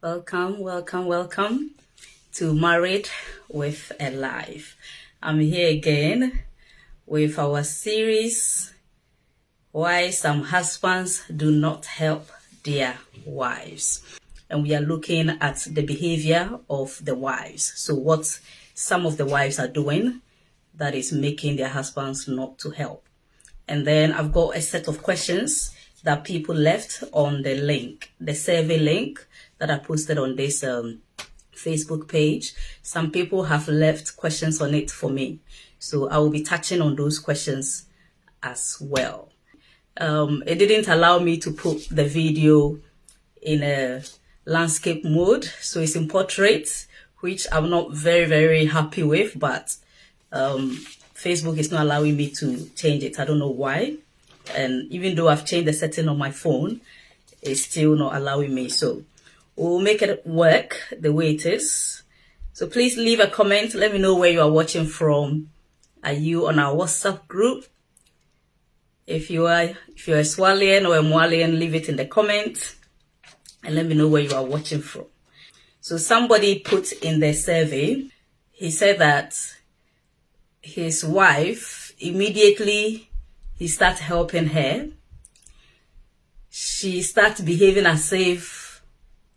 Welcome, welcome, welcome to Married with a Life. I'm here again with our series, Why Some Husbands Do Not Help Their Wives. And we are looking at the behavior of the wives. So what some of the wives are doing that is making their husbands not to help. And then I've got a set of questions that people left on the link, the survey link that I posted on this Facebook page. Some people have left questions on it for me. So I will be touching on those questions as well. It didn't allow me to put the video in a landscape mode. So it's in portrait, which I'm not very, very happy with, but Facebook is not allowing me to change it. I don't know why. And even though I've changed the setting on my phone, it's still not allowing me. So we'll make it work the way it is. So please leave a comment. Let me know where you are watching from. Are you on our WhatsApp group? If you're a Swalian or a Mwalian, leave it in the comment and let me know where you are watching from. So somebody put in the survey, he said that his wife, immediately he starts helping her, she starts behaving as if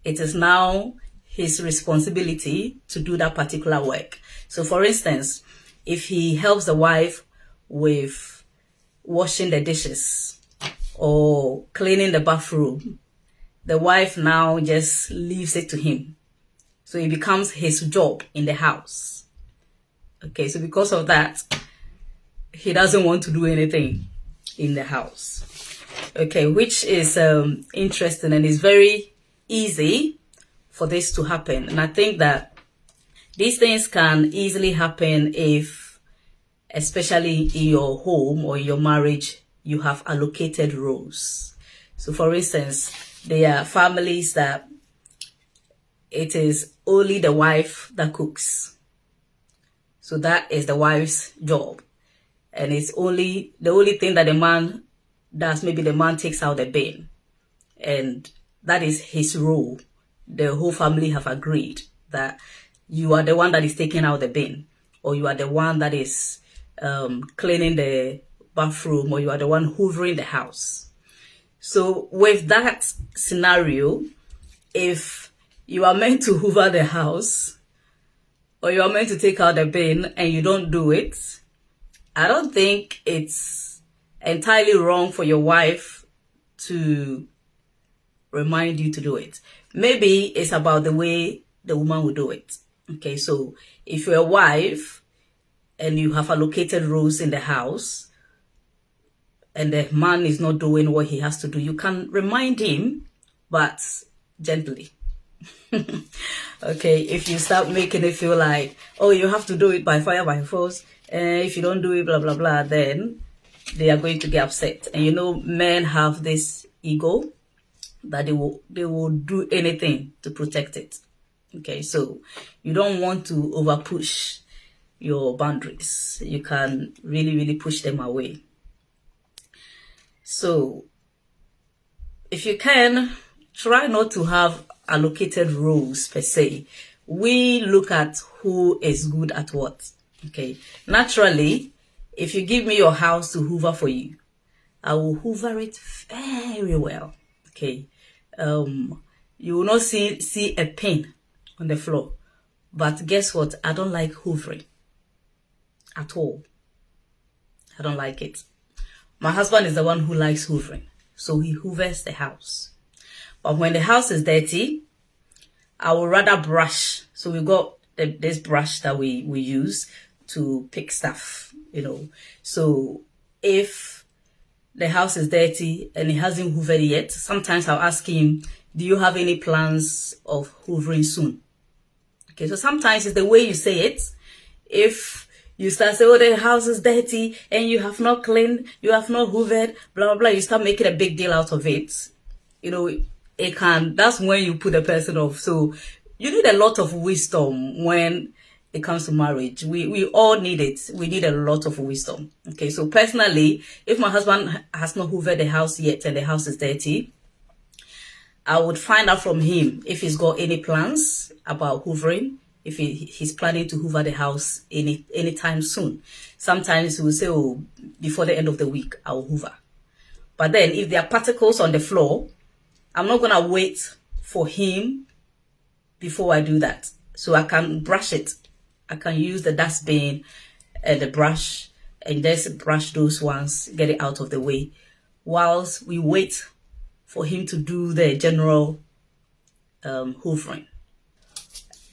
it is now his responsibility to do that particular work. So for instance, if he helps the wife with washing the dishes or cleaning the bathroom, the wife now just leaves it to him. So it becomes his job in the house. Okay, so because of that, he doesn't want to do anything in the house. Okay, which is interesting, and it's very easy for this to happen. And I think that these things can easily happen if, especially in your home or your marriage, you have allocated roles. So for instance, there are families that it is only the wife that cooks. So that is the wife's job. And it's the only thing that the man does, maybe the man takes out the bin. And that is his role. The whole family have agreed that you are the one that is taking out the bin, or you are the one that is cleaning the bathroom, or you are the one hoovering the house. So with that scenario, if you are meant to hoover the house, or you are meant to take out the bin and you don't do it, I don't think it's entirely wrong for your wife to remind you to do it. Maybe it's about the way the woman will do it. Okay, so if you're a wife and you have allocated roles in the house and the man is not doing what he has to do, you can remind him, but gently. Okay, if you start making it feel like, oh, you have to do it by fire, by force, if you don't do it, blah, blah, blah, then they are going to get upset. And you know, men have this ego that they will do anything to protect it. Okay, so you don't want to over push your boundaries. You can really, really push them away. So if you can, try not to have allocated roles per se. We look at who is good at what. Okay, naturally, if you give me your house to hoover for you, I will hoover it very well. Okay, you will not see a pin on the floor, but guess what? I don't like hoovering at all. I don't like it. My husband is the one who likes hoovering, so he hoovers the house. But when the house is dirty, I would rather brush. So we got this brush that we use to pick stuff, you know. So if the house is dirty and he hasn't hoovered yet, sometimes I'll ask him, do you have any plans of hoovering soon? Okay, so sometimes it's the way you say it. If you start saying, oh, the house is dirty and you have not cleaned, you have not hoovered, blah, blah, blah, you start making a big deal out of it. You know, that's when you put the person off. So you need a lot of wisdom when it comes to marriage. We all need it. We need a lot of wisdom. Okay, so personally, if my husband has not hoovered the house yet and the house is dirty, I would find out from him if he's got any plans about hoovering, if he's planning to hoover the house anytime soon. Sometimes he will say, oh, before the end of the week, I'll hoover. But then if there are particles on the floor, I'm not going to wait for him before I do that. So I can brush it. I can use the dustbin and the brush and just brush those ones, get it out of the way, whilst we wait for him to do the general hoovering.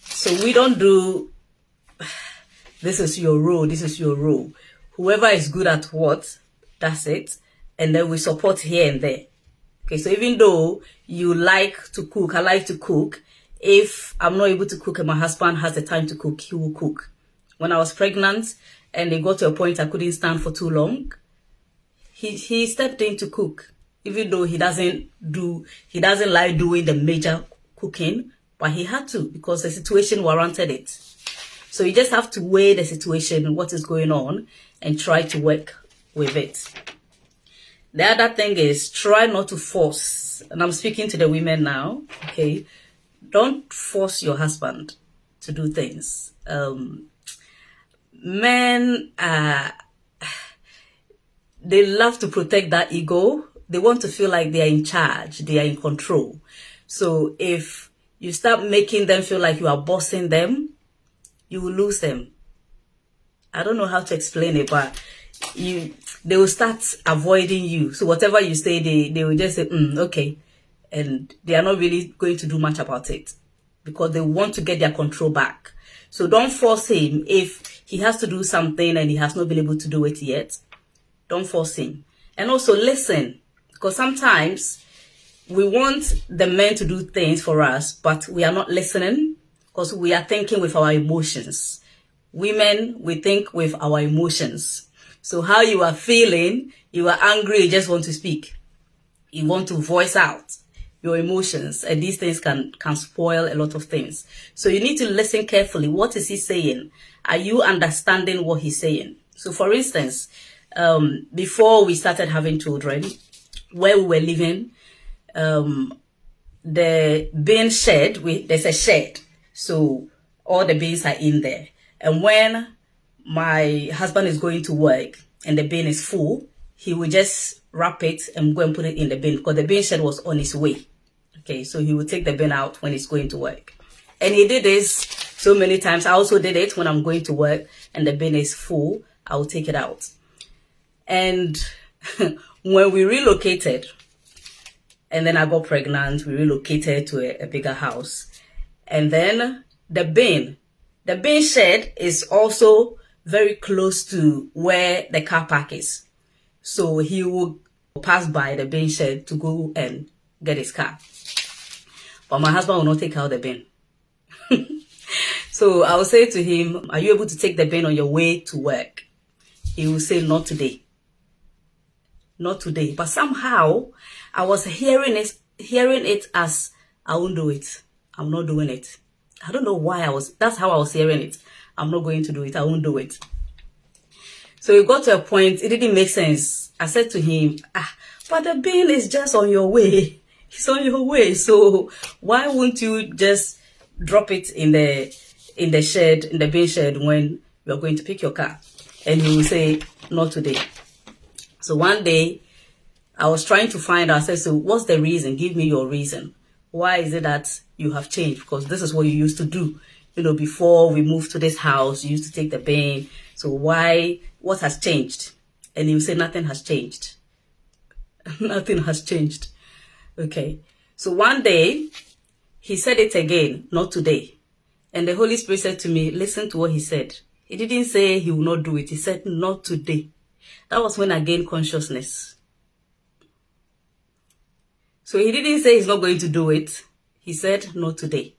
So we don't do, this is your role, this is your role. Whoever is good at what, that's it. And then we support here and there. Okay, so even though you like to cook, I like to cook, if I'm not able to cook and my husband has the time to cook, he will cook. When I was pregnant and it got to a point I couldn't stand for too long, he stepped in to cook. Even though he doesn't like doing the major cooking, but he had to because the situation warranted it. So you just have to weigh the situation, what is going on, and try to work with it. The other thing is try not to force, and I'm speaking to the women now, okay? Don't force your husband to do things. Men, they love to protect that ego. They want to feel like they are in charge, they are in control. So if you start making them feel like you are bossing them, you will lose them. I don't know how to explain it, but they will start avoiding you. So whatever you say, they will just say, okay. And they are not really going to do much about it because they want to get their control back. So don't force him if he has to do something and he has not been able to do it yet. Don't force him. And also listen, because sometimes we want the men to do things for us, but we are not listening because we are thinking with our emotions. Women, we think with our emotions. So how you are feeling, you are angry, you just want to speak. You want to voice out your emotions, and these things can spoil a lot of things. So you need to listen carefully. What is he saying? Are you understanding what he's saying? So for instance, before we started having children, where we were living, the bin shed, there's a shed. So all the bins are in there. And when my husband is going to work and the bin is full, he will just wrap it and go and put it in the bin because the bin shed was on his way. Okay, so he will take the bin out when he's going to work. And he did this so many times. I also did it when I'm going to work and the bin is full, I will take it out. And when we relocated, and then I got pregnant, we relocated to a bigger house. And then the bin shed is also very close to where the car park is. So he will pass by the bin shed to go and get his car. But my husband will not take out the bin. So I will say to him, are you able to take the bin on your way to work? He will say, not today. Not today. But somehow I was hearing it as, I won't do it. I'm not doing it. I don't know why that's how I was hearing it. I'm not going to do it. I won't do it. So it got to a point, it didn't make sense. I said to him, but the bin is just on your way. It's on your way. So why won't you just drop it in the shed, in the bin shed when you're going to pick your car? And he will say, not today. So one day I was trying to find out, I said, so what's the reason? Give me your reason. Why is it that you have changed? Because this is what you used to do. You know, before we moved to this house, you used to take the bin. So what has changed? And he will say, nothing has changed. Nothing has changed. Okay. So one day, he said it again, not today. And the Holy Spirit said to me, listen to what he said. He didn't say he will not do it. He said, not today. That was when I gained consciousness. So he didn't say he's not going to do it. He said, not today.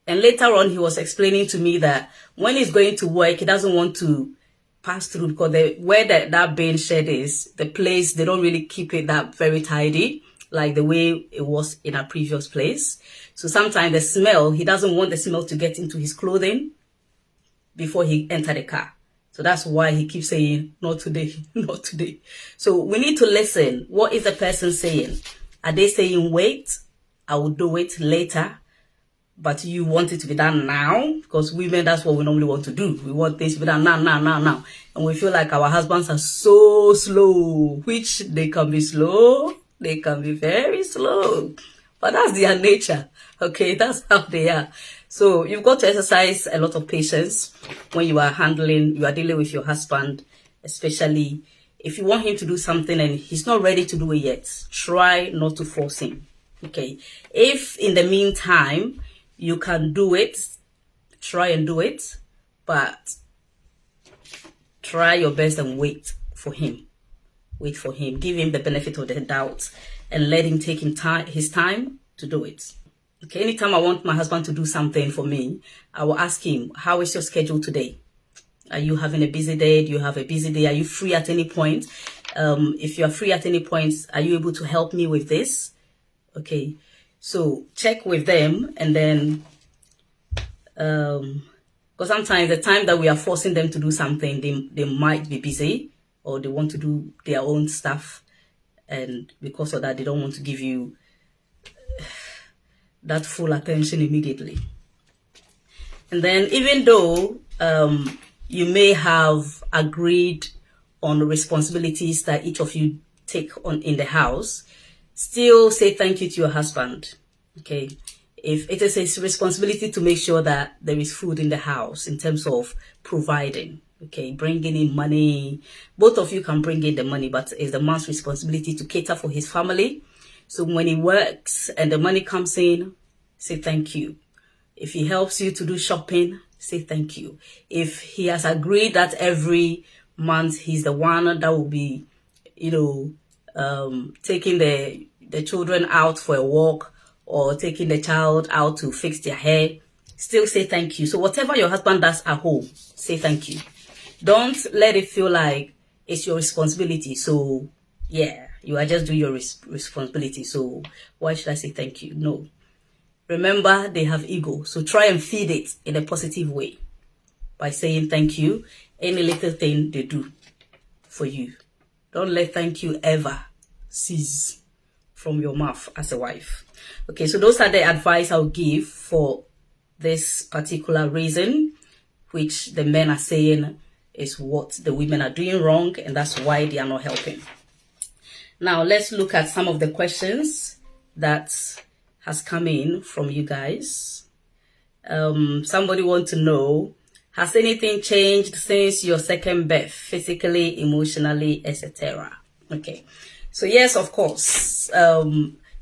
And later on, he was explaining to me that when he's going to work, he doesn't want to pass through because where that bin shed is, the place, they don't really keep it that very tidy, like the way it was in our previous place. So sometimes the smell, he doesn't want the smell to get into his clothing before he enter the car. So that's why he keeps saying, not today, not today. So we need to listen. What is the person saying? Are they saying wait? I will do it later, but you want it to be done now, because women, that's what we normally want to do. We want things to be done now. And we feel like our husbands are so slow, which they can be slow. They can be very slow, but that's their nature. Okay, that's how they are. So you've got to exercise a lot of patience when you are dealing with your husband, especially if you want him to do something and he's not ready to do it yet. Try not to force him. Okay, if in the meantime you can do it, try and do it, but try your best and wait for him. Wait for him. Give him the benefit of the doubt and let him take his time to do it. Okay, anytime I want my husband to do something for me, I will ask him, how is your schedule today? Are you having a busy day? Do you have a busy day? Are you free at any point? If you are free at any point, are you able to help me with this? Okay, so check with them, and then because sometimes the time that we are forcing them to do something, they might be busy or they want to do their own stuff, and because of that, they don't want to give you that full attention immediately. And then even though you may have agreed on the responsibilities that each of you take on in the house, still say thank you to your husband. Okay, if it is his responsibility to make sure that there is food in the house in terms of providing, okay, bringing in money, both of you can bring in the money, but it's the man's responsibility to cater for his family. So when he works and the money comes in, say thank you. If he helps you to do shopping, say thank you. If he has agreed that every month he's the one that will be, taking the children out for a walk or taking the child out to fix their hair, still say thank you. So whatever your husband does at home, say thank you. Don't let it feel like it's your responsibility. So yeah, you are just doing your responsibility. So why should I say thank you? No. Remember, they have ego. So try and feed it in a positive way by saying thank you. Any little thing they do for you. Don't let thank you ever cease from your mouth as a wife. Okay, so those are the advice I'll give for this particular reason, which the men are saying is what the women are doing wrong, and that's why they are not helping. Now, let's look at some of the questions that has come in from you guys. Somebody wants to know, has anything changed since your second birth, physically, emotionally, etc.? Okay, so yes, of course.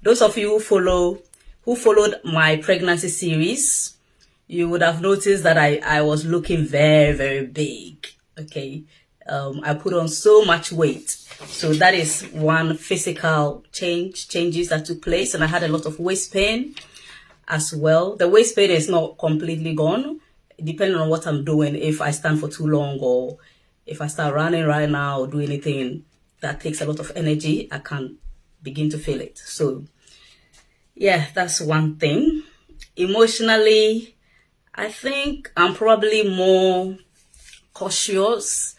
Those of you who followed my pregnancy series, you would have noticed that I was looking very, very big. Okay, I put on so much weight. So that is one physical changes that took place, and I had a lot of waist pain as well. The waist pain is not completely gone, depending on what I'm doing. If I stand for too long, or if I start running right now, or do anything that takes a lot of energy, I can begin to feel it. So yeah, that's one thing. Emotionally, I think I'm probably more cautious,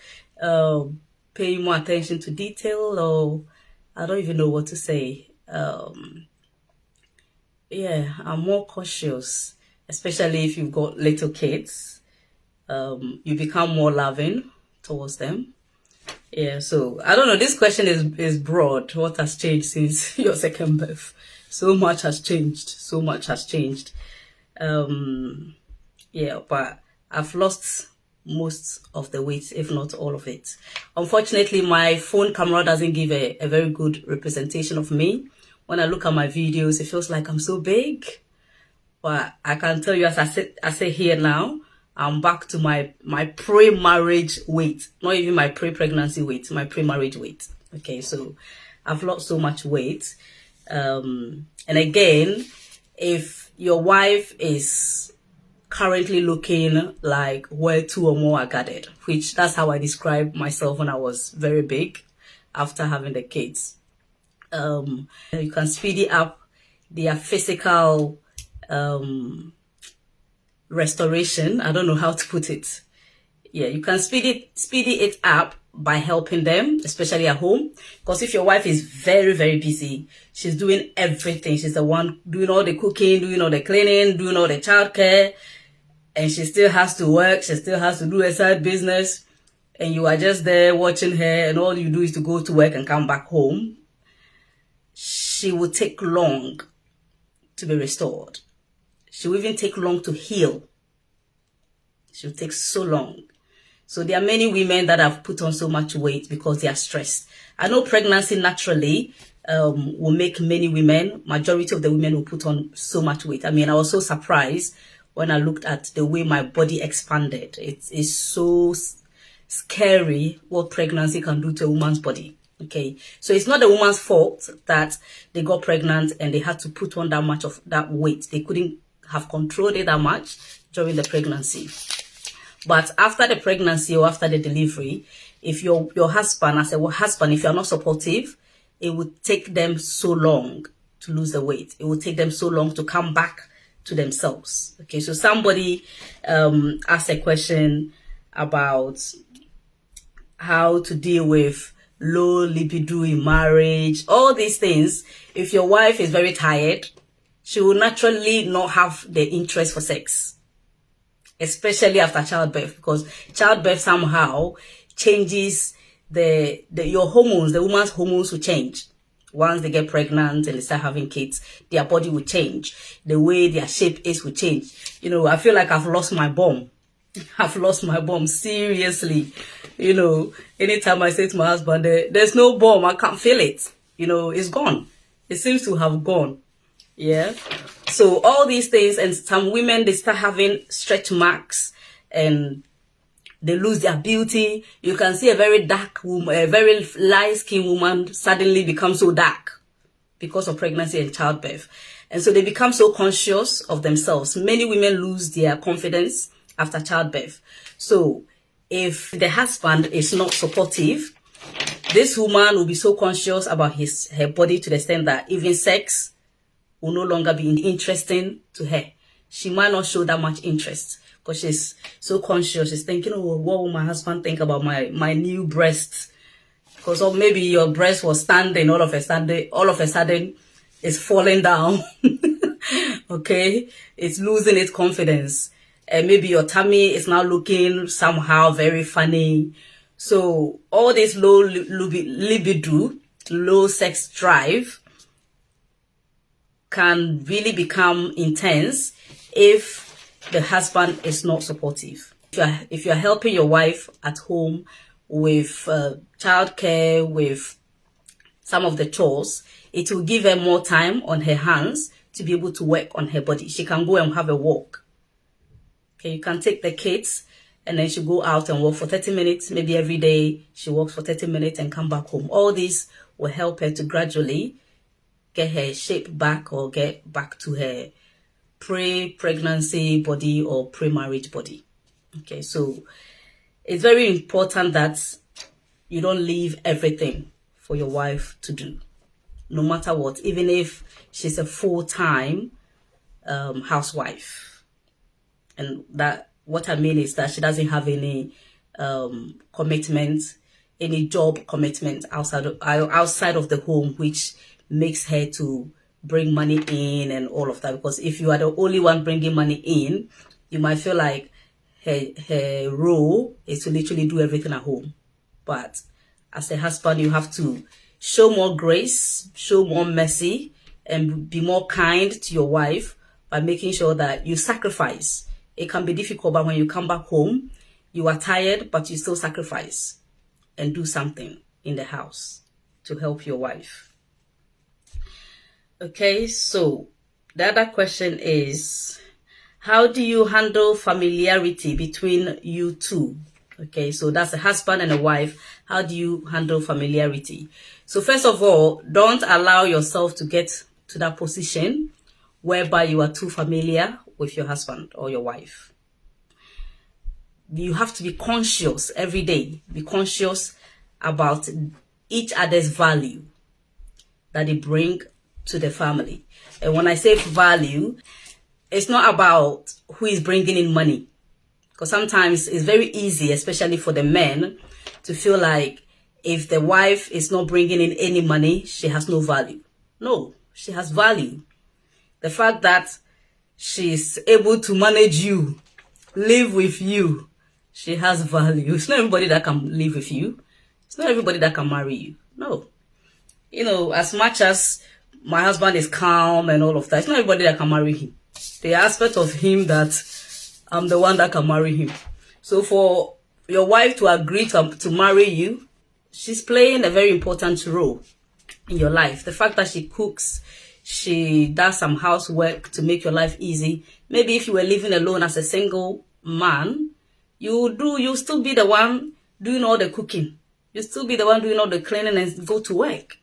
paying more attention to detail, or I don't even know what to say. Yeah, I'm more cautious, especially if you've got little kids. You become more loving towards them. Yeah, so I don't know. This question is broad. What has changed since your second birth? So much has changed. So much has changed. Yeah, but I've lost most of the weight, if not all of it. Unfortunately, my phone camera doesn't give a very good representation of me. When I look at my videos, it feels like I'm so big. But I can tell you, as I say here now, I'm back to my pre-marriage weight. Not even my pre-pregnancy weight, my pre-marriage weight. Okay, so I've lost so much weight. And again, if your wife is currently looking like where two or more are gathered, which that's how I described myself when I was very big after having the kids. You can speed it up their physical restoration. I don't know how to put it. Yeah, you can speed it up by helping them, especially at home. Because if your wife is very, very busy, she's doing everything. She's the one doing all the cooking, doing all the cleaning, doing all the childcare, and she still has to work. She still has to do a side business, and you are just there watching her, and all you do is to go to work and come back home. She will take long to be restored. She will even take long to heal. She will take so long. So there are many women that have put on so much weight because they are stressed. I know pregnancy naturally will make many women, majority of the women will put on so much weight. I mean, I was so surprised when I looked at the way my body expanded. It is so scary what pregnancy can do to a woman's body. Okay, so it's not the woman's fault that they got pregnant and they had to put on that much of that weight. They couldn't have controlled it that much during the pregnancy. But after the pregnancy or after the delivery, if your husband, as a husband, if you're not supportive, it would take them so long to lose the weight. It would take them so long to come back to themselves. Okay, so somebody asked a question about how to deal with low libido in marriage, all these things. If your wife is very tired, she will naturally not have the interest for sex, especially after childbirth, because childbirth somehow changes your hormones. The woman's hormones will change. Once they get pregnant and they start having kids, their body will change. The way their shape is will change. You know, I feel like I've lost my bomb. I've lost my bomb, seriously. You know, anytime I say to my husband, there's no bomb, I can't feel it. You know, it's gone. It seems to have gone. Yeah. So all these things, and some women, they start having stretch marks and they lose their beauty. You can see a very dark woman, a very light-skinned woman suddenly become so dark because of pregnancy and childbirth. And so they become so conscious of themselves. Many women lose their confidence after childbirth. So if the husband is not supportive, this woman will be so conscious about her body to the extent that even sex will no longer be interesting to her. She might not show that much interest because she's so conscious. She's thinking, oh, what will my husband think about my new breasts? Because or maybe your breast was standing, all of a sudden it's falling down. Okay, it's losing its confidence. And maybe your tummy is now looking somehow very funny. So all this low libido, low sex drive can really become intense if the husband is not supportive. If you're helping your wife at home with childcare, with some of the chores, it will give her more time on her hands to be able to work on her body. She can go and have a walk. Okay, you can take the kids and then she go out and walk for 30 minutes. Maybe every day she walks for 30 minutes and come back home. All this will help her to gradually get her shape back or get back to her pre-pregnancy body or pre-marriage body. Okay, so it's very important that you don't leave everything for your wife to do, no matter what, even if she's a full-time housewife. And that what I mean is that she doesn't have any commitment, any job commitment outside of the home, which makes her to bring money in and all of that. Because if you are the only one bringing money in, you might feel like her role is to literally do everything at home. But as a husband, you have to show more grace, show more mercy, and be more kind to your wife by making sure that you sacrifice. It can be difficult, but when you come back home, you are tired, but you still sacrifice and do something in the house to help your wife. Okay, so the other question is, how do you handle familiarity between you two? Okay, so that's a husband and a wife. How do you handle familiarity? So first of all, don't allow yourself to get to that position whereby you are too familiar with your husband or your wife. You have to be conscious every day. Be conscious about each other's value that they bring to the family. And when I say value, it's not about who is bringing in money. Because sometimes it's very easy, especially for the men, to feel like if the wife is not bringing in any money, she has no value. No, she has value. The fact that she's able to manage you, live with you, she has value. It's not everybody that can live with you. It's not everybody that can marry you. No. You know, as much as my husband is calm and all of that, it's not everybody that can marry him. The aspect of him that I'm the one that can marry him. So for your wife to agree to marry you, she's playing a very important role in your life. The fact that she cooks, she does some housework to make your life easy. Maybe if you were living alone as a single man, you'll still be the one doing all the cooking. You'll still be the one doing all the cleaning and go to work.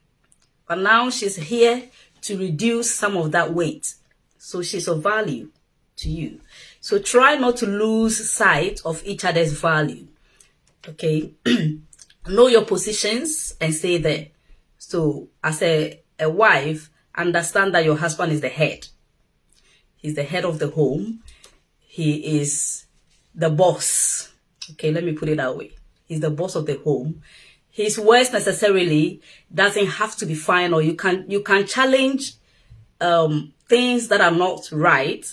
But now she's here to reduce some of that weight. So she's of value to you. So try not to lose sight of each other's value. Okay? Know your positions and stay there. So as a wife, understand that your husband is the head. He's the head of the home. He is the boss. Okay, let me put it that way. He's the boss of the home. His words necessarily doesn't have to be fine, or you can challenge things that are not right,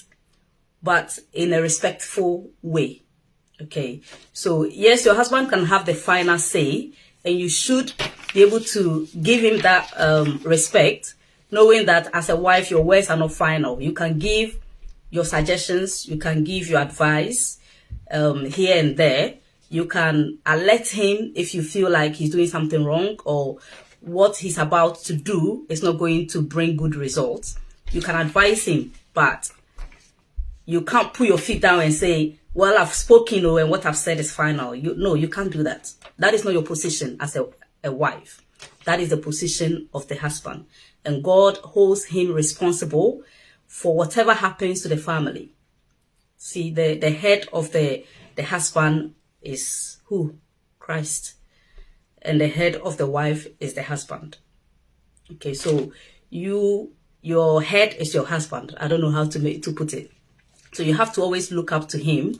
but in a respectful way. Okay, so yes, your husband can have the final say, and you should be able to give him that respect, knowing that as a wife, your words are not final. You can give your suggestions, you can give your advice here and there. You can alert him if you feel like he's doing something wrong or what he's about to do is not going to bring good results. You can advise him, but you can't put your feet down and say, well, I've spoken, and what I've said is final. No, you can't do that. That is not your position as a wife. That is the position of the husband. And God holds him responsible for whatever happens to the family. See, the head of the husband is who? Christ. And the head of the wife is the husband. Okay, so your head is your husband. I don't know how to put it. So you have to always look up to him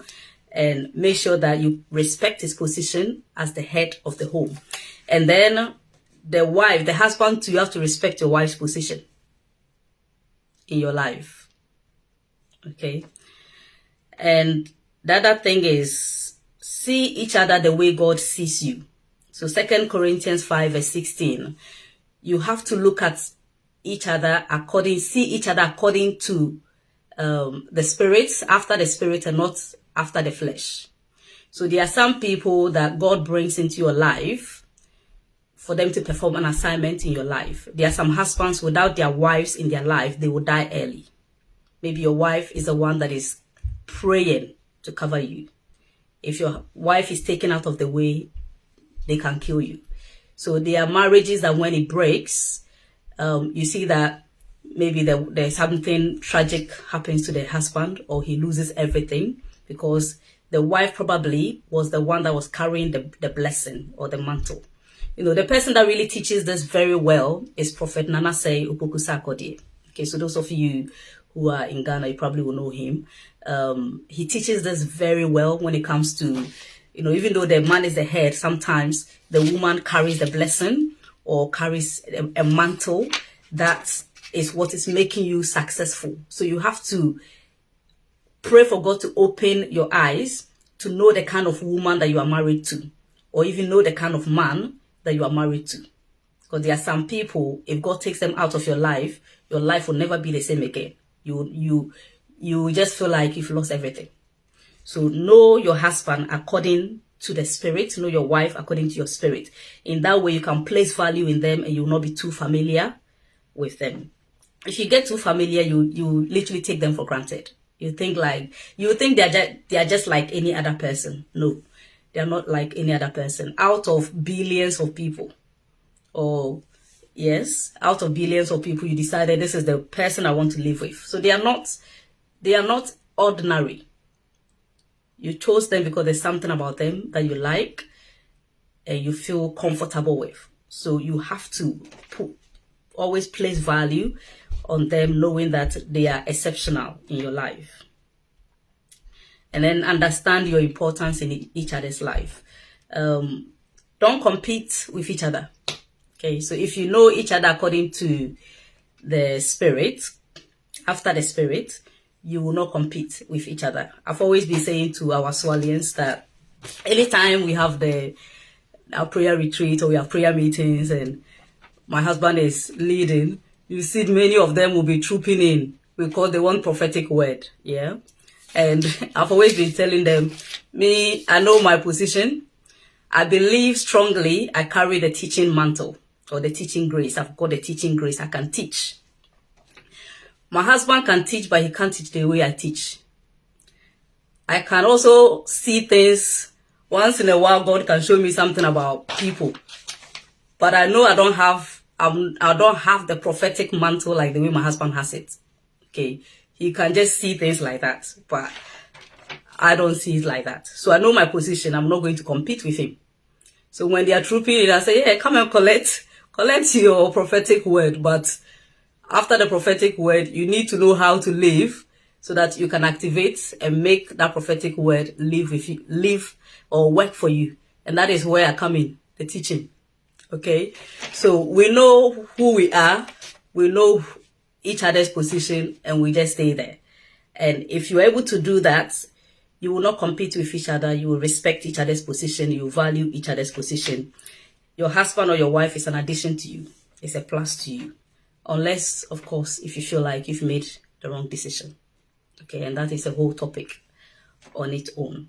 and make sure that you respect his position as the head of the home. And then the husband too, you have to respect your wife's position in your life. Okay. And the other thing is, see each other the way God sees you. So 2 Corinthians 5 verse 16, you have to look at each other see each other according to the spirit, after the spirit and not after the flesh. So there are some people that God brings into your life for them to perform an assignment in your life. There are some husbands, without their wives in their life, they will die early. Maybe your wife is the one that is praying to cover you. If your wife is taken out of the way, they can kill you. So there are marriages that when it breaks, you see that maybe there's something tragic happens to the husband, or he loses everything because the wife probably was the one that was carrying the blessing or the mantle. You know, the person that really teaches this very well is Prophet Nanase Upoku. Okay, so those of you who are in Ghana, you probably will know him. He teaches this very well when it comes to, even though the man is the head, sometimes the woman carries the blessing or carries a mantle that is what is making you successful. So you have to pray for God to open your eyes to know the kind of woman that you are married to, or even know the kind of man that you are married to. Because there are some people, if God takes them out of your life will never be the same again. You just feel like you've lost everything. So know your husband according to the spirit. Know your wife according to your spirit. In that way, you can place value in them and you will not be too familiar with them. If you get too familiar, you literally take them for granted. You think they are just like any other person. No, they are not like any other person. Out of billions of people, out of billions of people, you decided this is the person I want to live with. So they are not ordinary. You chose them because there's something about them that you like and you feel comfortable with. So you have to always place value on them, knowing that they are exceptional in your life. And then understand your importance in each other's life. Don't compete with each other. Okay, so if you know each other according to the spirit, after the spirit, you will not compete with each other. I've always been saying to our Swalians that anytime we have our prayer retreat or we have prayer meetings and my husband is leading, you see many of them will be trooping in because they want prophetic word. Yeah. And I've always been telling them, I know my position. I believe strongly I carry the teaching mantle or the teaching grace. I've got the teaching grace. I can teach. My husband can teach, but he can't teach the way I teach. I can also see things. Once in a while, God can show me something about people. But I know I don't have the prophetic mantle like the way my husband has it. Okay. He can just see things like that. But I don't see it like that. So I know my position. I'm not going to compete with him. So when they are trooping in, I say, yeah, come and collect your prophetic word. But after the prophetic word, you need to know how to live so that you can activate and make that prophetic word live or work for you. And that is where I come in, the teaching. Okay. So we know who we are. We know each other's position and we just stay there. And if you're able to do that, you will not compete with each other. You will respect each other's position. You value each other's position. Your husband or your wife is an addition to you. It's a plus to you. Unless, of course, if you feel like you've made the wrong decision. Okay, and that is a whole topic on its own.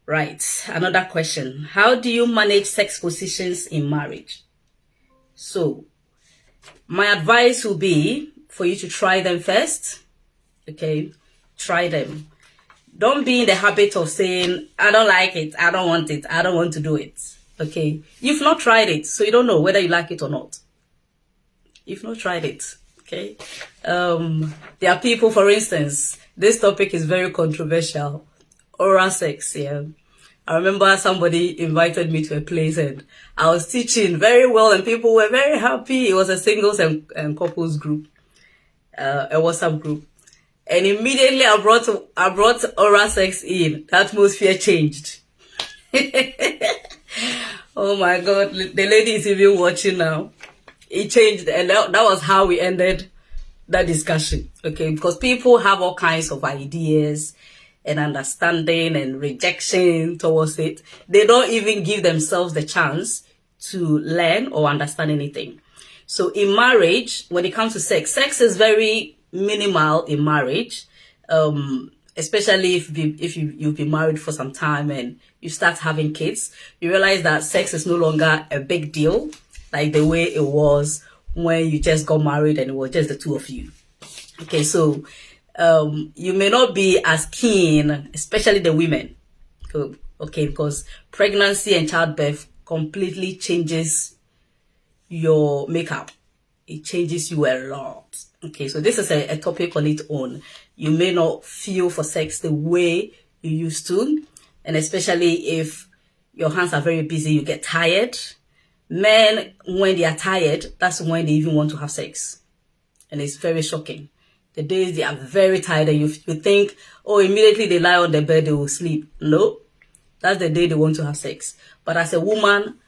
Right, another question. How do you manage sex positions in marriage? So, my advice will be for you to try them first. Okay, try them. Don't be in the habit of saying, I don't like it, I don't want it, I don't want to do it. Okay, you've not tried it, so you don't know whether you like it or not. You've not tried it. Okay. There are people, for instance, this topic is very controversial. Oral sex. Yeah. I remember somebody invited me to a place and I was teaching very well and people were very happy. It was a singles and couples group, a WhatsApp group. And immediately I brought oral sex in. The atmosphere changed. Oh my God. The lady is even watching now. It changed, and that was how we ended that discussion. Okay, because people have all kinds of ideas and understanding and rejection towards it. They don't even give themselves the chance to learn or understand anything. So in marriage, when it comes to sex is very minimal in marriage. Especially if you've been married for some time and you start having kids, you realize that sex is no longer a big deal like the way it was when you just got married and it was just the two of you. Okay, so you may not be as keen, especially the women. Okay, because pregnancy and childbirth completely changes your makeup. It changes you a lot. Okay, so this is a topic on its own. You may not feel for sex the way you used to, and especially if your hands are very busy, you get tired. Men, when they are tired, that's when they even want to have sex. And it's very shocking. The days they are very tired and you think, oh, immediately they lie on the bed, they will sleep. No, that's the day they want to have sex. But as a woman,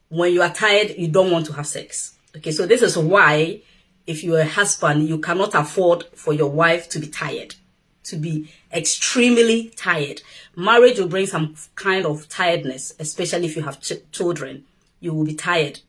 when you are tired, you don't want to have sex. Okay, so this is why if you're a husband, you cannot afford for your wife to be tired, to be extremely tired. Marriage will bring some kind of tiredness, especially if you have children. You will be tired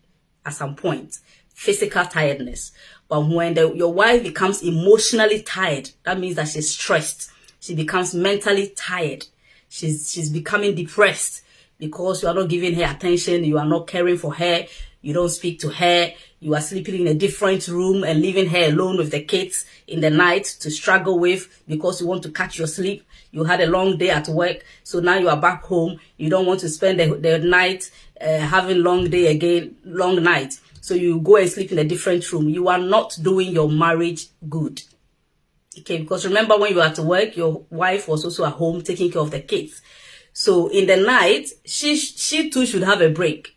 at some point, physical tiredness. But when your wife becomes emotionally tired, that means that she's stressed. She becomes mentally tired. She's becoming depressed because you are not giving her attention. You are not caring for her. You don't speak to her. You are sleeping in a different room and leaving her alone with the kids in the night to struggle with because you want to catch your sleep. You had a long day at work, so now you are back home. You don't want to spend the night having long day again, long night. So you go and sleep in a different room. You are not doing your marriage good. Okay, because remember when you were at work, your wife was also at home taking care of the kids. So in the night, she too should have a break.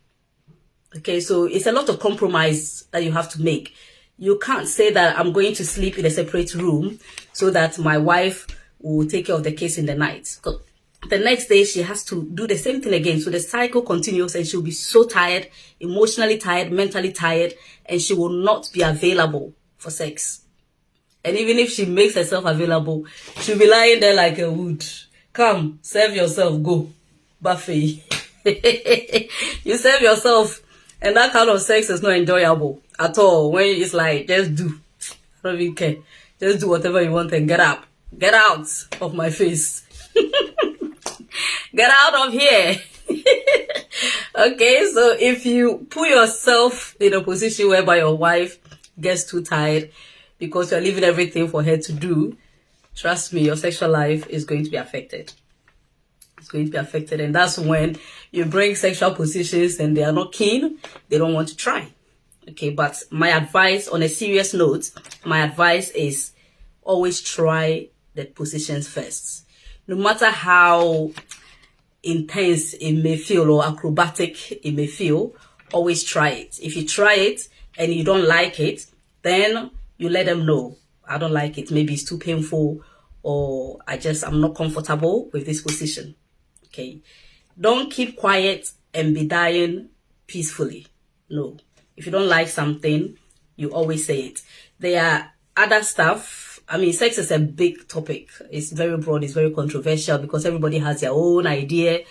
Okay, so it's a lot of compromise that you have to make. You can't say that I'm going to sleep in a separate room so that my wife will take care of the kids in the night. The next day she has to do the same thing again. So the cycle continues, and she'll be so tired, emotionally tired, mentally tired, and she will not be available for sex. And even if she makes herself available, she'll be lying there like a wood. Come, serve yourself, go. Buffet. You serve yourself, and that kind of sex is not enjoyable at all. When it's like, just do. I don't even care. Just do whatever you want and get up. Get out of my face. Get out of here. Okay, so if you put yourself in a position whereby your wife gets too tired because you're leaving everything for her to do, trust me, your sexual life is going to be affected. It's going to be affected, and that's when you bring sexual positions and they are not keen, they don't want to try. Okay, but my advice, on a serious note, my advice is always try the positions first. No matter how intense it may feel or acrobatic it may feel, always try it. If you try it and you don't like it, then you let them know, I don't like it. Maybe it's too painful, or I'm not comfortable with this position. Okay. Don't keep quiet and be dying peacefully. No. If you don't like something, you always say it. There are other stuff. I mean, sex is a big topic. It's very broad. It's very controversial because everybody has their own idea,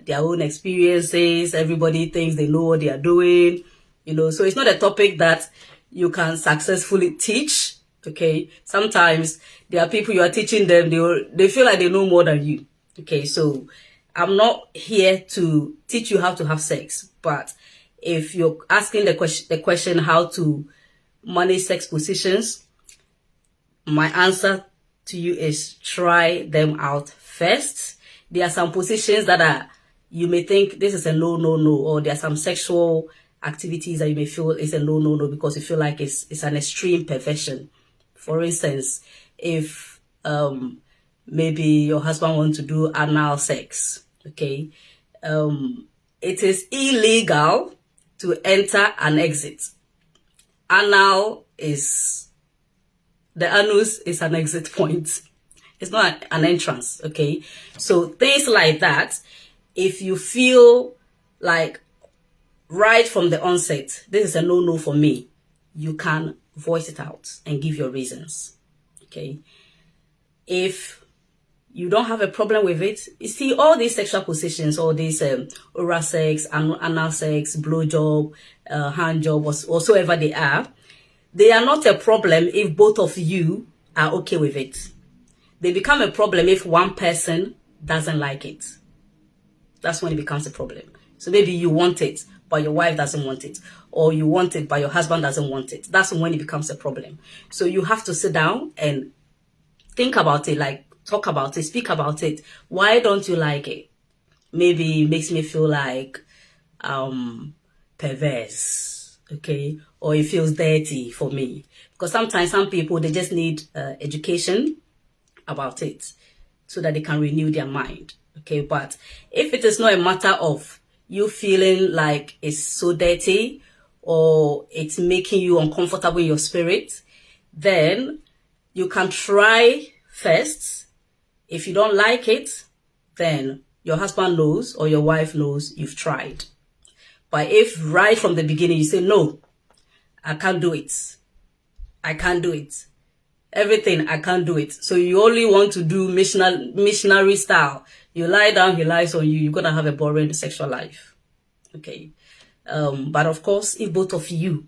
their own experiences. Everybody thinks they know what they are doing, so it's not a topic that you can successfully teach. Okay. Sometimes there are people you are teaching them, they feel like they know more than you. Okay. So I'm not here to teach you how to have sex, but if you're asking the question how to manage sex positions, my answer to you is try them out first. There are some positions that you may think this is a no, or there are some sexual activities that you may feel is a no, because you feel like it's an extreme perversion. For instance, if maybe your husband wants to do anal sex, okay, it is illegal to enter and exit. The anus is an exit point. It's not an entrance, okay? So things like that, if you feel like right from the onset, this is a no for me, you can voice it out and give your reasons, okay? If you don't have a problem with it, you see all these sexual positions, all these oral sex, anal sex, blowjob, hand job, whatsoever they are not a problem if both of you are okay with it. They become a problem if one person doesn't like it. That's when it becomes a problem. So maybe you want it, but your wife doesn't want it. Or you want it, but your husband doesn't want it. That's when it becomes a problem. So you have to sit down and think about it, like talk about it, speak about it. Why don't you like it? Maybe it makes me feel like perverse, okay? Or it feels dirty for me. Because sometimes some people, they just need education about it so that they can renew their mind, okay? But if it is not a matter of you feeling like it's so dirty or it's making you uncomfortable in your spirit, then you can try first. If you don't like it, then your husband knows or your wife knows you've tried. But if right from the beginning you say, no, I can't do it. I can't do it. Everything, I can't do it. So you only want to do missionary style. You lie down, he lies on you. You're going to have a boring sexual life. Okay. But of course, if both of you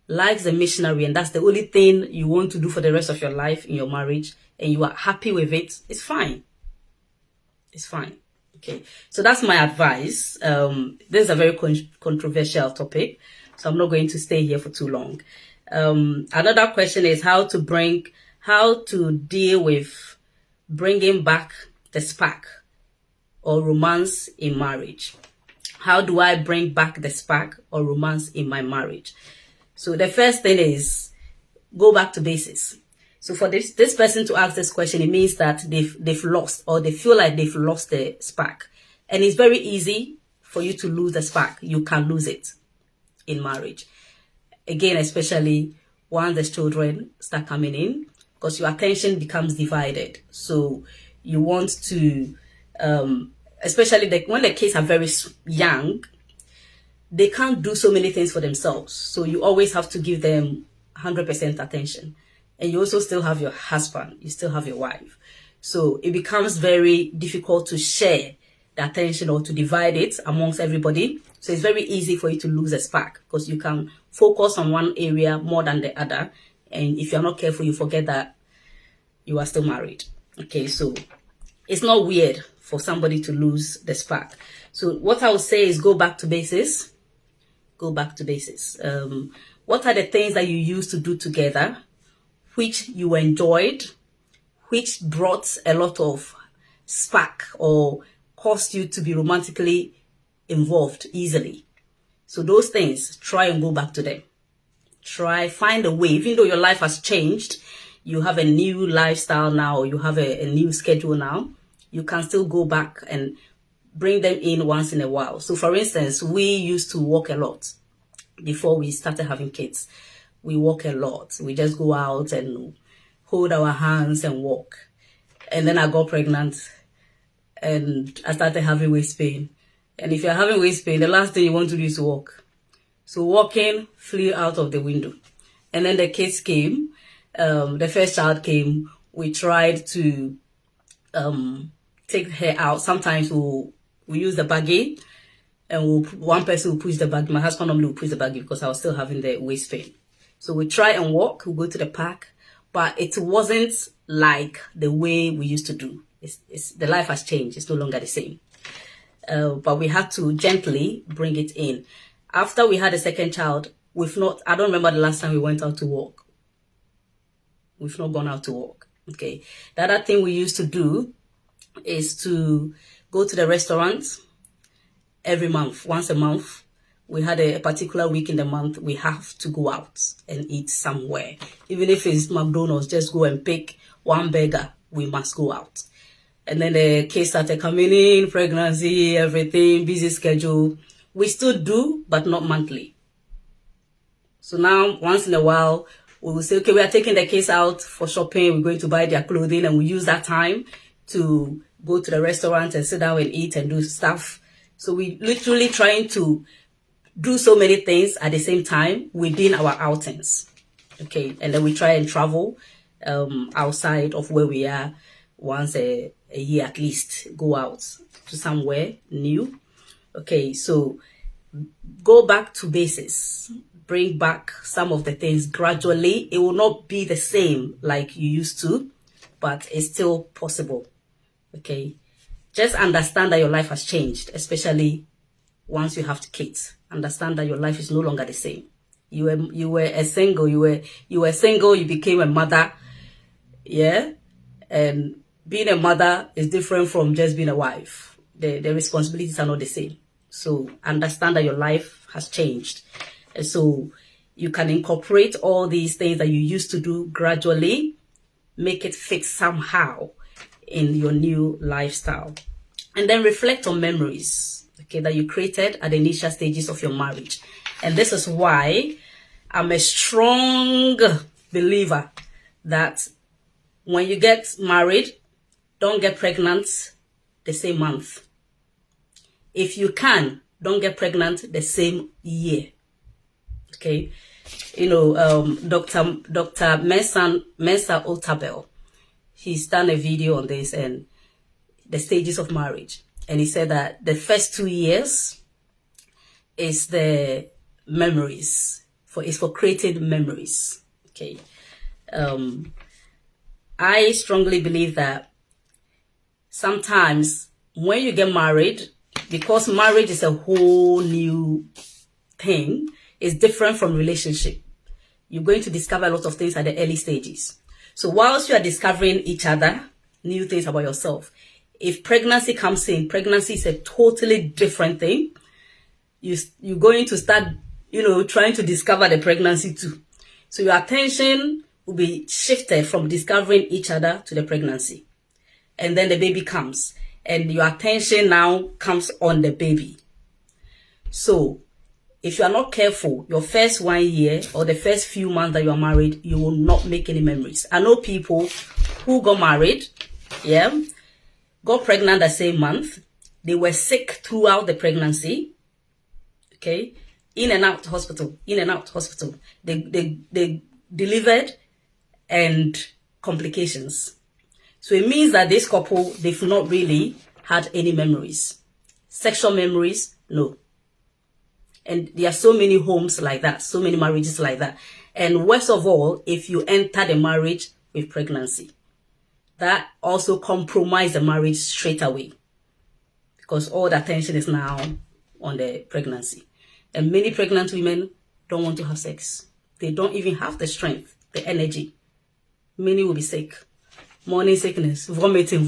like the missionary and that's the only thing you want to do for the rest of your life in your marriage and you are happy with it, it's fine. It's fine. Okay. So that's my advice. This is a very controversial topic, so I'm not going to stay here for too long. Another question is how to deal with bringing back the spark or romance in marriage. How do I bring back the spark or romance in my marriage? So the first thing is go back to basics. So for this person to ask this question, it means that they've lost, or they feel like they've lost the spark. And it's very easy for you to lose the spark. You can lose it in marriage. Again, especially once the children start coming in, because your attention becomes divided. So you want to especially when the kids are very young, they can't do so many things for themselves. So you always have to give them 100% attention. And you also still have your husband, you still have your wife. So it becomes very difficult to share the attention or to divide it amongst everybody. So it's very easy for you to lose a spark because you can focus on one area more than the other. And if you're not careful, you forget that you are still married. Okay, so it's not weird for somebody to lose the spark. So what I would say is go back to basics. Go back to basics. What are the things that you used to do together, which you enjoyed, which brought a lot of spark or caused you to be romantically involved easily? So those things, try and go back to them. Find a way, even though your life has changed, you have a new lifestyle now, or you have a new schedule now, you can still go back and bring them in once in a while. So for instance, we used to walk a lot before we started having kids. We walk a lot. We just go out and hold our hands and walk. And then I got pregnant and I started having waist pain. And if you're having waist pain, the last thing you want to do is walk. So walking flew out of the window. And then the kids came. The first child came. We tried to take her out. Sometimes we use the buggy, and one person will push the buggy. My husband normally will push the buggy because I was still having the waist pain. So we try and walk. We go to the park, but it wasn't like the way we used to do. The life has changed. It's no longer the same. But we had to gently bring it in. After we had a second child, I don't remember the last time we went out to walk. We've not gone out to walk. Okay. The other thing we used to do is to go to the restaurant every month, once a month. We had a particular week in the month, we have to go out and eat somewhere. Even if it's McDonald's, just go and pick one burger, we must go out. And then the kids started coming in, pregnancy, everything, busy schedule. We still do, but not monthly. So now, once in a while, we will say, okay, we are taking the kids out for shopping, we're going to buy their clothing, and we use that time to go to the restaurant and sit down and eat and do stuff. So we literally trying to do so many things at the same time within our outings. Okay, and then we try and travel outside of where we are once a year at least, go out to somewhere new. Okay, so go back to basics. Bring back some of the things gradually. It will not be the same like you used to, but it's still possible. Okay, just understand that your life has changed, especially once you have kids. Understand that your life is no longer the same. You were a single. You were single. You became a mother. Yeah, and being a mother is different from just being a wife. The responsibilities are not the same. So understand that your life has changed. And so you can incorporate all these things that you used to do gradually, make it fit somehow in your new lifestyle. And then reflect on memories, okay, that you created at the initial stages of your marriage. And this is why I'm a strong believer that when you get married, don't get pregnant the same month. If you can, don't get pregnant the same year. Okay, you know, Dr. Mensa Otabel, he's done a video on this and the stages of marriage, and he said that the first 2 years is the memories is for creating memories. Okay, I strongly believe that sometimes when you get married, because marriage is a whole new thing, it's different from relationship. You're going to discover a lot of things at the early stages. So whilst you are discovering each other, new things about yourself, if pregnancy comes in, pregnancy is a totally different thing. You're going to start, trying to discover the pregnancy too. So your attention will be shifted from discovering each other to the pregnancy. And then the baby comes. And your attention now comes on the baby. So if you are not careful, your first 1 year or the first few months that you are married, you will not make any memories. I know people who got married, yeah, got pregnant the same month. They were sick throughout the pregnancy. Okay, in and out hospital, in and out hospital. They delivered and complications. So it means that this couple, they've not really had any memories. Sexual memories, no. And there are so many homes like that, so many marriages like that. And worst of all, if you enter the marriage with pregnancy, that also compromises the marriage straight away, because all the attention is now on the pregnancy. And many pregnant women don't want to have sex. They don't even have the strength, the energy. Many will be sick. Morning sickness, vomiting,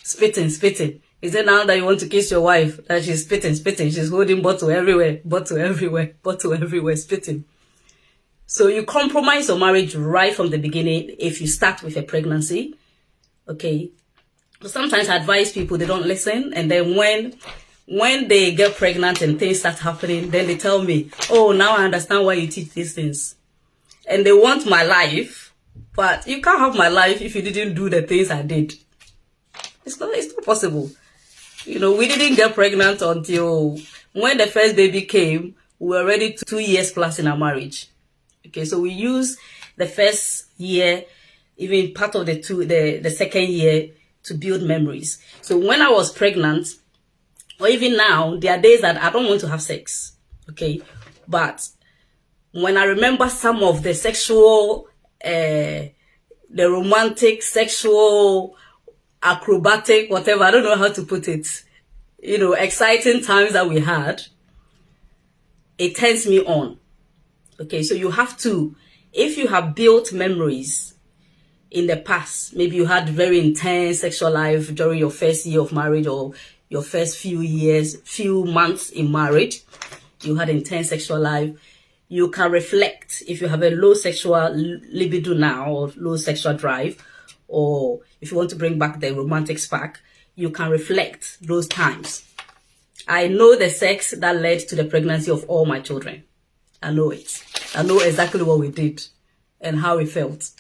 spitting. Is it now that you want to kiss your wife that she's spitting? She's holding bottle everywhere, spitting. So you compromise your marriage right from the beginning if you start with a pregnancy. Okay. So sometimes I advise people, they don't listen. And then when they get pregnant and things start happening, then they tell me, oh, now I understand why you teach these things. And they want my life, but you can't have my life if you didn't do the things I did. It's not possible. We didn't get pregnant until when the first baby came, we were already 2 years plus in our marriage. Okay, so we use the first year, even part of the second year, to build memories. So when I was pregnant, or even now, there are days that I don't want to have sex. Okay, but when I remember some of the sexual, the romantic, sexual, acrobatic, whatever, I don't know how to put it, exciting times that we had, it turns me on. Okay, so you have to, if you have built memories in the past, maybe you had very intense sexual life during your first year of marriage or your first few months in marriage, you had intense sexual life, you can reflect if you have a low sexual libido now or low sexual drive, or if you want to bring back the romantic spark, you can reflect those times. I know the sex that led to the pregnancy of all my children. I know it. I know exactly what we did and how it felt.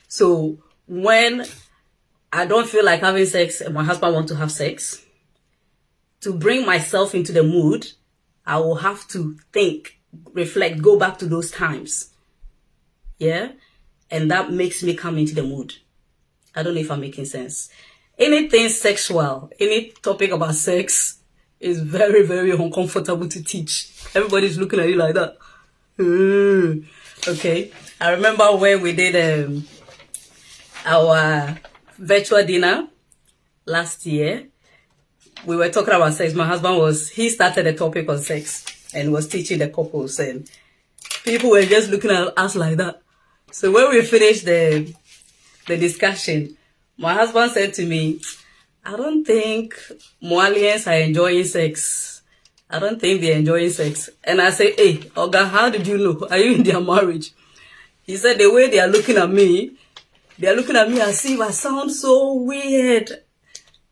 So when I don't feel like having sex and my husband wants to have sex, to bring myself into the mood, I will have to think, reflect, go back to those times. Yeah? And that makes me come into the mood. I don't know if I'm making sense. Anything sexual, any topic about sex is very, very uncomfortable to teach. Everybody's looking at you like that. Okay. I remember when we did our virtual dinner last year. We were talking about sex. My husband he started a topic on sex and was teaching the couples, and people were just looking at us like that. So when we finished the discussion, my husband said to me, I don't think Moalians are enjoying sex. I don't think they're enjoying sex. And I said, hey, Oga, how did you know? Are you in their marriage? He said, the way they are looking at me as if I sound so weird.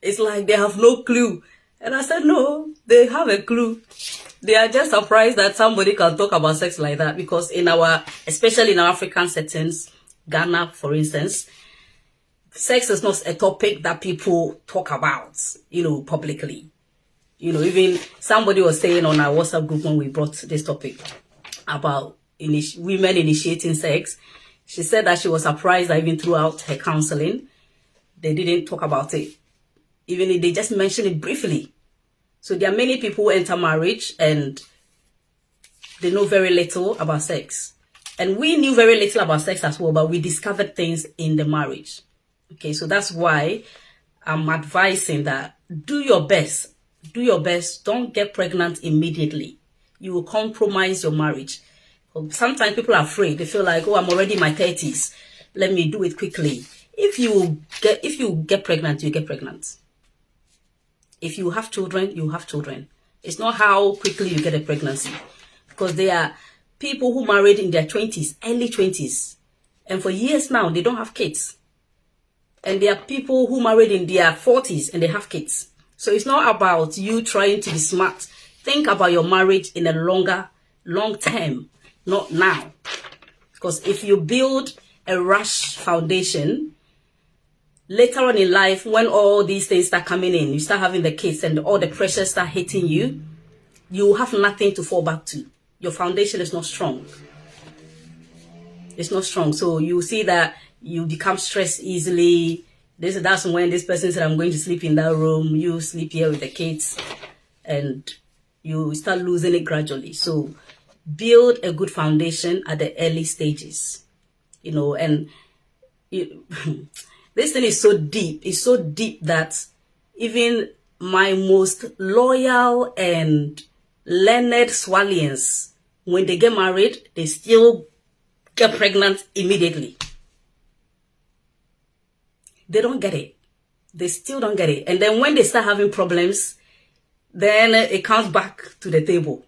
It's like they have no clue. And I said, no, they have a clue. They are just surprised that somebody can talk about sex like that, because especially in our African settings, Ghana, for instance, sex is not a topic that people talk about, publicly. Even somebody was saying on our WhatsApp group when we brought this topic about women initiating sex, she said that she was surprised that even throughout her counseling, they didn't talk about it. Even if they just mentioned it briefly. So there are many people who enter marriage and they know very little about sex. And we knew very little about sex as well, but we discovered things in the marriage. Okay, so that's why I'm advising that do your best. Do your best. Don't get pregnant immediately. You will compromise your marriage. Sometimes people are afraid. They feel like, oh, I'm already in my 30s. Let me do it quickly. If you get pregnant, you get pregnant. If you have children, you have children. It's not how quickly you get a pregnancy. Because there are people who married in their 20s, early 20s. And for years now, they don't have kids. And there are people who married in their 40s and they have kids. So it's not about you trying to be smart. Think about your marriage in a long term, not now. Because if you build a rash foundation, later on in life, when all these things start coming in, you start having the kids and all the pressures start hitting you, you have nothing to fall back to. Your foundation is not strong. It's not strong. So you see that you become stressed easily. That's when this person said, I'm going to sleep in that room. You sleep here with the kids. And you start losing it gradually. So build a good foundation at the early stages. You know, and this thing is so deep. It's so deep that even my most loyal and learned Swalians, when they get married, they still get pregnant immediately. They don't get it. They still don't get it. And then when they start having problems, then it comes back to the table.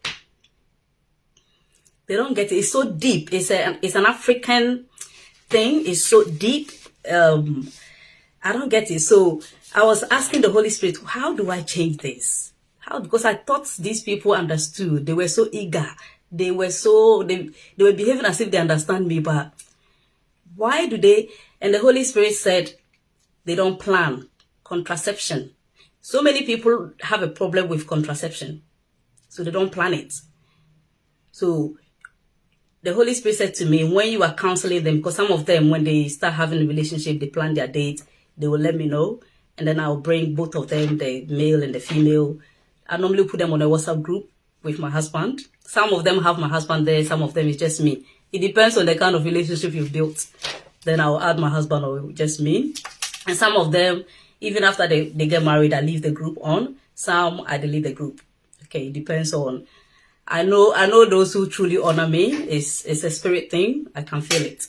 They don't get it. It's so deep. It's an African thing. It's so deep. I don't get it. So I was asking the Holy Spirit, how do I change this? How? Because I thought these people understood. They were so eager. They were behaving as if they understand me, but why do they? And the Holy Spirit said, they don't plan contraception. So many people have a problem with contraception, so they don't plan it. So the Holy Spirit said to me, when you are counseling them, because some of them, when they start having a relationship, they plan their date, they will let me know, and then I'll bring both of them, the male and the female. I normally put them on a WhatsApp group with my husband. Some of them have my husband there, some of them is just me. It depends on the kind of relationship you've built. Then I'll add my husband or just me. And some of them, even after they get married, I leave the group on. Some I delete the group. Okay, it depends on. I know those who truly honor me. It's a spirit thing. I can feel it.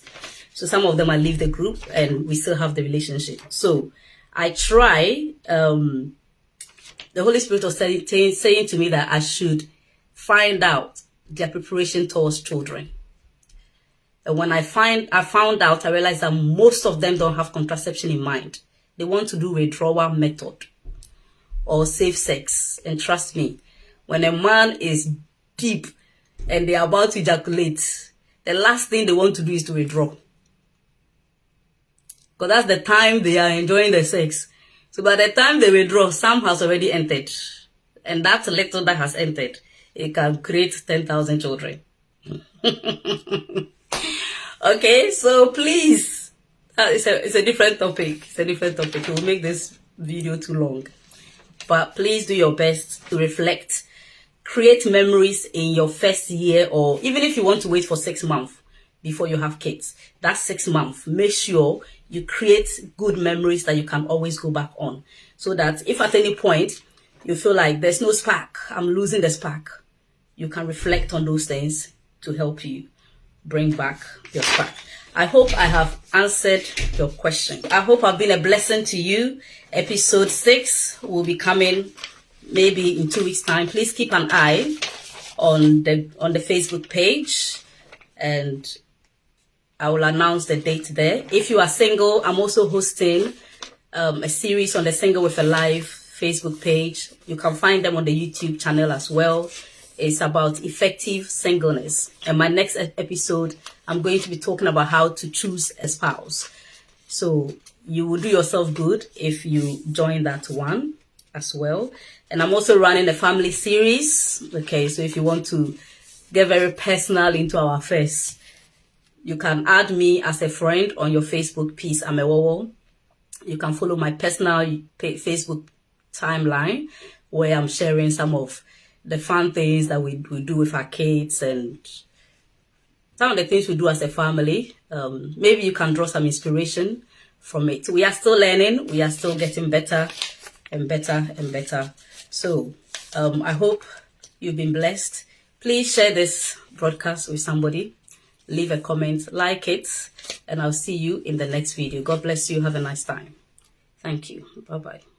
So some of them I leave the group and we still have the relationship. So I try. The Holy Spirit was saying to me that I should find out their preparation towards children. And when I found out, I realized that most of them don't have contraception in mind. They want to do withdrawal method or safe sex. And trust me, when a man is deep and they are about to ejaculate, the last thing they want to do is to withdraw. Because that's the time they are enjoying the sex. So by the time they withdraw, some has already entered. And that little that has entered, it can create 10,000 children. Okay, so please, it's a different topic. It's a different topic. It will make this video too long. But please do your best to reflect. Create memories in your first year, or even if you want to wait for 6 months before you have kids. That's 6 months. Make sure you create good memories that you can always go back on. So that if at any point you feel like there's no spark, I'm losing the spark, you can reflect on those things to help you bring back your spark. I hope I have answered your question. I hope I've been a blessing to you. Episode 6 will be coming maybe in 2 weeks' time. Please keep an eye on the Facebook page, and I will announce the date there. If you are single, I'm also hosting a series on the Single with a Life Facebook page. You can find them on the YouTube channel as well. It's about effective singleness. And my next episode, I'm going to be talking about how to choose a spouse. So you will do yourself good if you join that one as well. And I'm also running a family series. Okay, so if you want to get very personal into our affairs, you can add me as a friend on your Facebook page, Amewowor. You can follow my personal Facebook timeline where I'm sharing some of the fun things that we do with our kids and some of the things we do as a family. Maybe you can draw some inspiration from it. We are still learning. We are still getting better and better and better. So I hope you've been blessed. Please share this broadcast with somebody. Leave a comment, like it, and I'll see you in the next video. God bless you. Have a nice time. Thank you. Bye-bye.